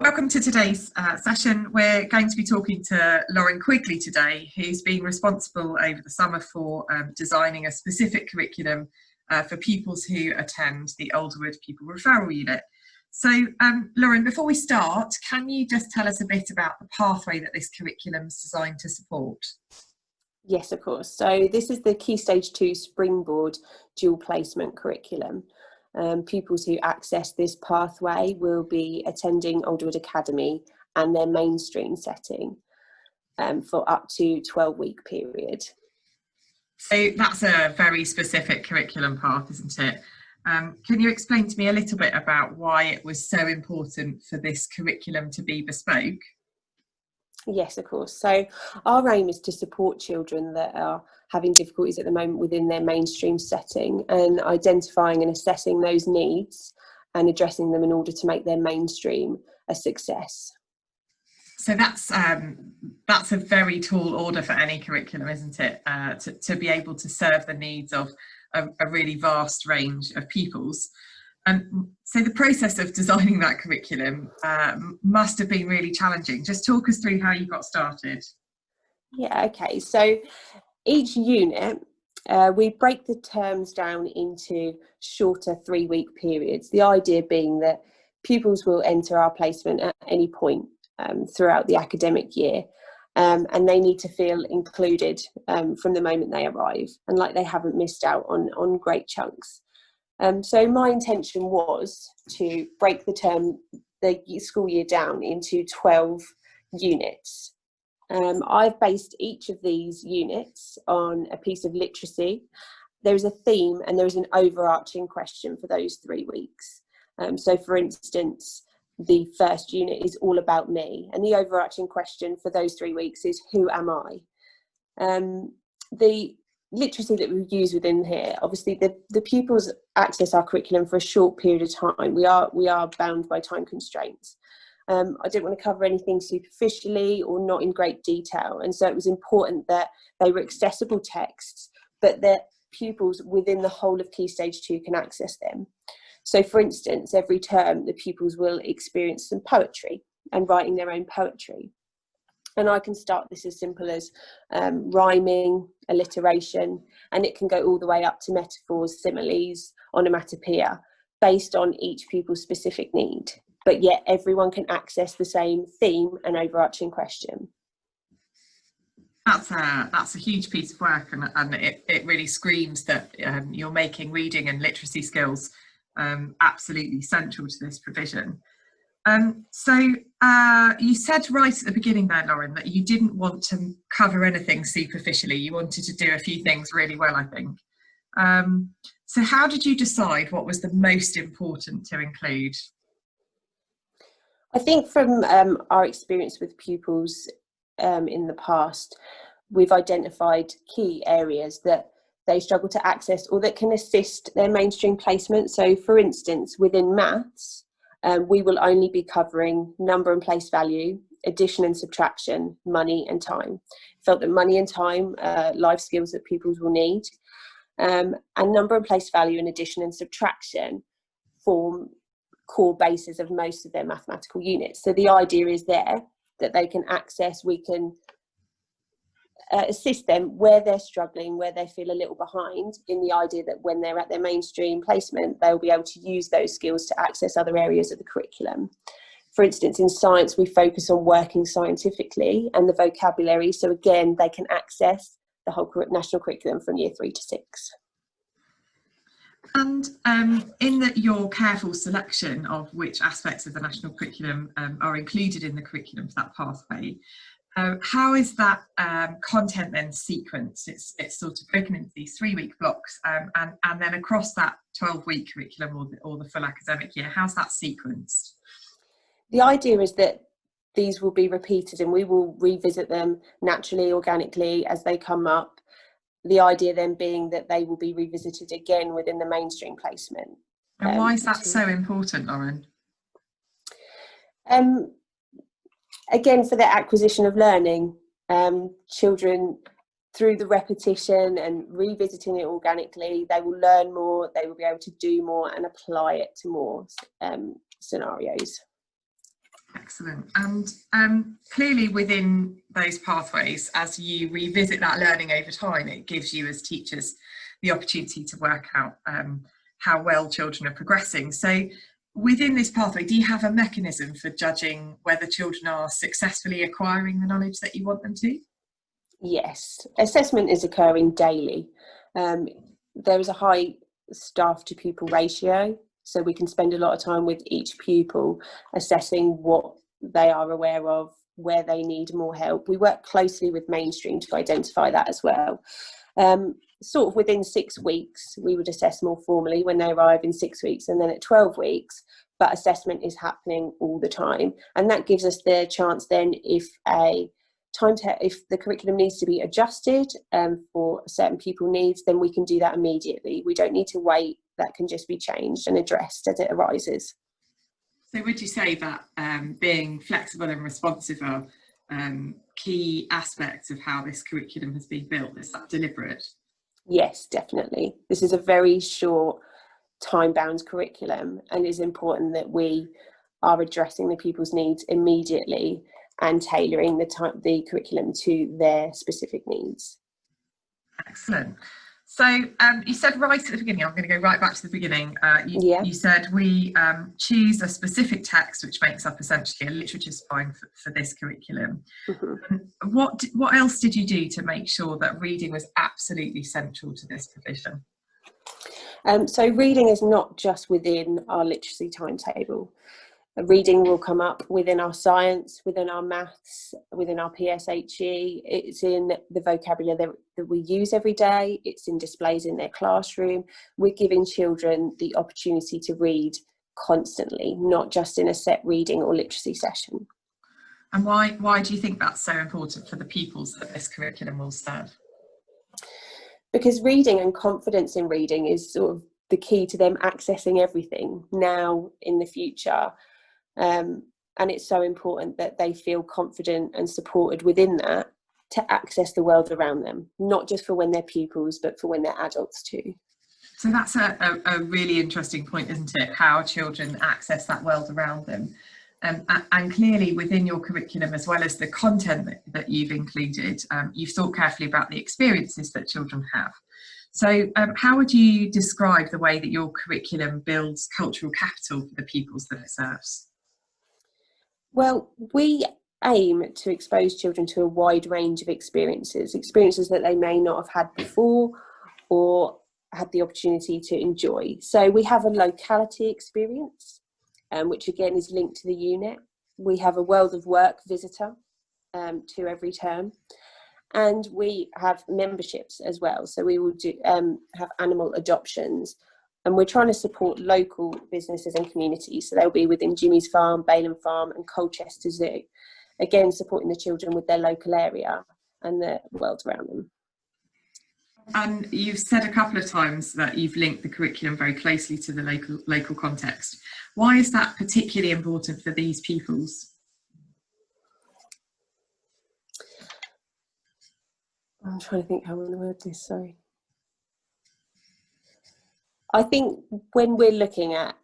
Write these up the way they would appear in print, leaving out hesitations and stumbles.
Welcome to today's session. We're going to be talking to Lauren Quigley today, who's been responsible over the summer for designing a specific curriculum for pupils who attend the Alderwood Pupil Referral Unit. So, Lauren, before we start, can you just tell us a bit about the pathway that this curriculum is designed to support? Yes, of course. So this is the Key Stage 2 Springboard dual placement curriculum. Pupils who access this pathway will be attending Alderwood Academy and their mainstream setting for up to 12-week period. So that's a very specific curriculum path, isn't it? Can you explain to me a little bit about why it was so important for this curriculum to be bespoke? Yes, of course. So our aim is to support children that are having difficulties at the moment within their mainstream setting and identifying and assessing those needs and addressing them in order to make their mainstream a success. So that's a very tall order for any curriculum, isn't it? To be able to serve the needs of a really vast range of pupils. So the process of designing that curriculum must have been really challenging. Just talk us through how you got started. Yeah, okay. So each unit, we break the terms down into shorter 3-week periods. The idea being that pupils will enter our placement at any point throughout the academic year. And they need to feel included from the moment they arrive and like they haven't missed out on great chunks. So my intention was to break the school year down into 12 units. I've based each of these units on a piece of literacy. There's a theme and there's an overarching question for those 3 weeks. So for instance, the first unit is all about me, and the overarching question for those 3 weeks is who am I? The literacy that we use within here, obviously the pupils access our curriculum for a short period of time. We are bound by time constraints. I didn't want to cover anything superficially or not in great detail, and so it was important that they were accessible texts, but that pupils within the whole of Key Stage 2 can access them. So for instance, every term the pupils will experience some poetry and writing their own poetry. And I can start this as simple as rhyming, alliteration, and it can go all the way up to metaphors, similes, onomatopoeia, based on each pupil's specific need. But yet everyone can access the same theme and overarching question. That's a huge piece of work, and it really screams that you're making reading and literacy skills absolutely central to this provision. So you said right at the beginning there, Lauren, that you didn't want to cover anything superficially. You wanted to do a few things really well, I think. So how did you decide what was the most important to include? I think from our experience with pupils in the past, we've identified key areas that they struggle to access or that can assist their mainstream placement. So for instance, within maths, we will only be covering number and place value, addition and subtraction, money and time. Felt that money and time are life skills that pupils will need. And number and place value and addition and subtraction form core bases of most of their mathematical units. So the idea is there that they can access, we can assist them where they're struggling, where they feel a little behind, in the idea that when they're at their mainstream placement, they'll be able to use those skills to access other areas of the curriculum. For instance, in science, we focus on working scientifically and the vocabulary. So again, they can access the whole national curriculum from year 3 to 6. And in your careful selection of which aspects of the national curriculum are included in the curriculum for that pathway, how is that content then sequenced? It's sort of broken into these 3-week blocks, and then across that 12-week curriculum or the full academic year, how's that sequenced? The idea is that these will be repeated and we will revisit them naturally, organically as they come up. The idea then being that they will be revisited again within the mainstream placement. And why is that so important, Lauren? Again, for the acquisition of learning, children, through the repetition and revisiting it organically, they will learn more, they will be able to do more and apply it to more scenarios. Excellent. And clearly within those pathways, as you revisit that learning over time, it gives you as teachers the opportunity to work out how well children are progressing. So within this pathway, do you have a mechanism for judging whether children are successfully acquiring the knowledge that you want them to? Yes, assessment is occurring daily. There is a high staff to pupil ratio, so we can spend a lot of time with each pupil assessing what they are aware of, where they need more help. We work closely with mainstream to identify that as well. Sort of within 6 weeks, we would assess more formally when they arrive in 6 weeks, and then at 12 weeks, but assessment is happening all the time. And that gives us the chance then, if the curriculum needs to be adjusted for certain pupil needs, then we can do that immediately. We don't need to wait. That can just be changed and addressed as it arises. So would you say that being flexible and responsive are key aspects of how this curriculum has been built? Is that deliberate? Yes, definitely. This is a very short, time-bound curriculum, and it is important that we are addressing the pupils' needs immediately and tailoring the curriculum to their specific needs. Excellent. So you said right at the beginning, I'm going to go right back to the beginning. You said we choose a specific text which makes up essentially a literature spine for this curriculum. Mm-hmm. What else did you do to make sure that reading was absolutely central to this provision? So reading is not just within our literacy timetable. Reading will come up within our science, within our maths, within our PSHE. It's in the vocabulary that we use every day. It's in displays in their classroom. We're giving children the opportunity to read constantly, not just in a set reading or literacy session. And why do you think that's so important for the pupils that this curriculum will serve? Because reading and confidence in reading is sort of the key to them accessing everything now, in the future. And it's so important that they feel confident and supported within that to access the world around them, not just for when they're pupils, but for when they're adults too. So that's a really interesting point, isn't it? How children access that world around them. And clearly within your curriculum, as well as the content that you've included, you've thought carefully about the experiences that children have. So how would you describe the way that your curriculum builds cultural capital for the pupils that it serves? Well, we aim to expose children to a wide range of experiences that they may not have had before or had the opportunity to enjoy. So we have a locality experience, which again is linked to the unit. We have a world of work visitor to every term. And we have memberships as well. So we will have animal adoptions. And we're trying to support local businesses and communities. So they'll be within Jimmy's Farm, Balham Farm and Colchester Zoo. Again, supporting the children with their local area and the world around them. And you've said a couple of times that you've linked the curriculum very closely to the local context. Why is that particularly important for these pupils? I'm trying to think how I want to word this, sorry. I think when we're looking at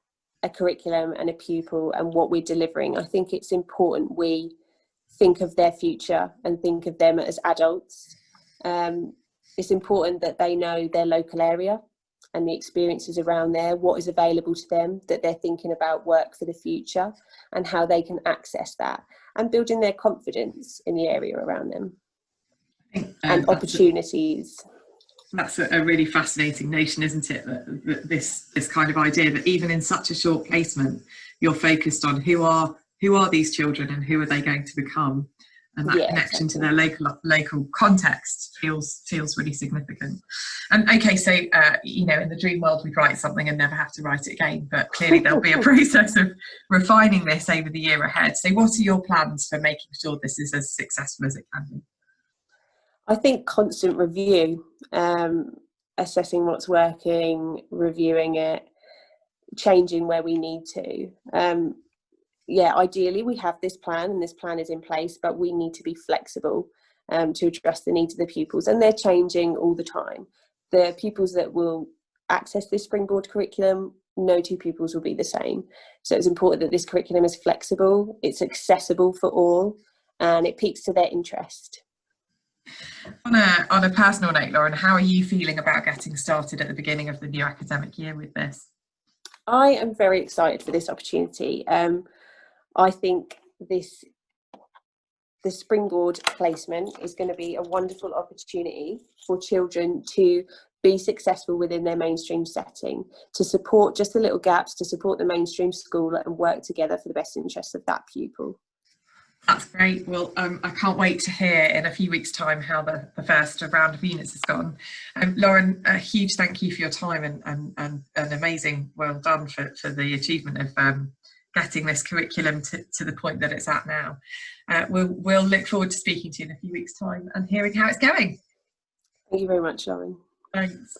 a curriculum and a pupil and what we're delivering, I think it's important we think of their future and think of them as adults. It's important that they know their local area and the experiences around there, what is available to them, that they're thinking about work for the future and how they can access that, and building their confidence in the area around them. And opportunities. That's a really fascinating notion, isn't it? That this kind of idea that even in such a short placement, you're focused on who are these children and who are they going to become, and that connection to their local context feels really significant. And okay, so in the dream world we'd write something and never have to write it again, but clearly there'll be a process of refining this over the year ahead. So what are your plans for making sure this is as successful as it can be? I think constant review, assessing what's working, reviewing it, changing where we need to. Ideally we have this plan and this plan is in place, but we need to be flexible to address the needs of the pupils, and they're changing all the time. The pupils that will access this Springboard curriculum no two pupils will be the same. So it's important that this curriculum is flexible, it's accessible for all, and it peaks to their interest. On a personal note, Lauren, how are you feeling about getting started at the beginning of the new academic year with this? I am very excited for this opportunity. I think the Springboard placement is going to be a wonderful opportunity for children to be successful within their mainstream setting, to support just the little gaps, to support the mainstream school and work together for the best interest of that pupil. That's great. Well, I can't wait to hear in a few weeks' time how the first round of units has gone. Lauren, a huge thank you for your time and an amazing well done for the achievement of getting this curriculum to the point that it's at now. We'll look forward to speaking to you in a few weeks' time and hearing how it's going. Thank you very much, Lauren. Thanks.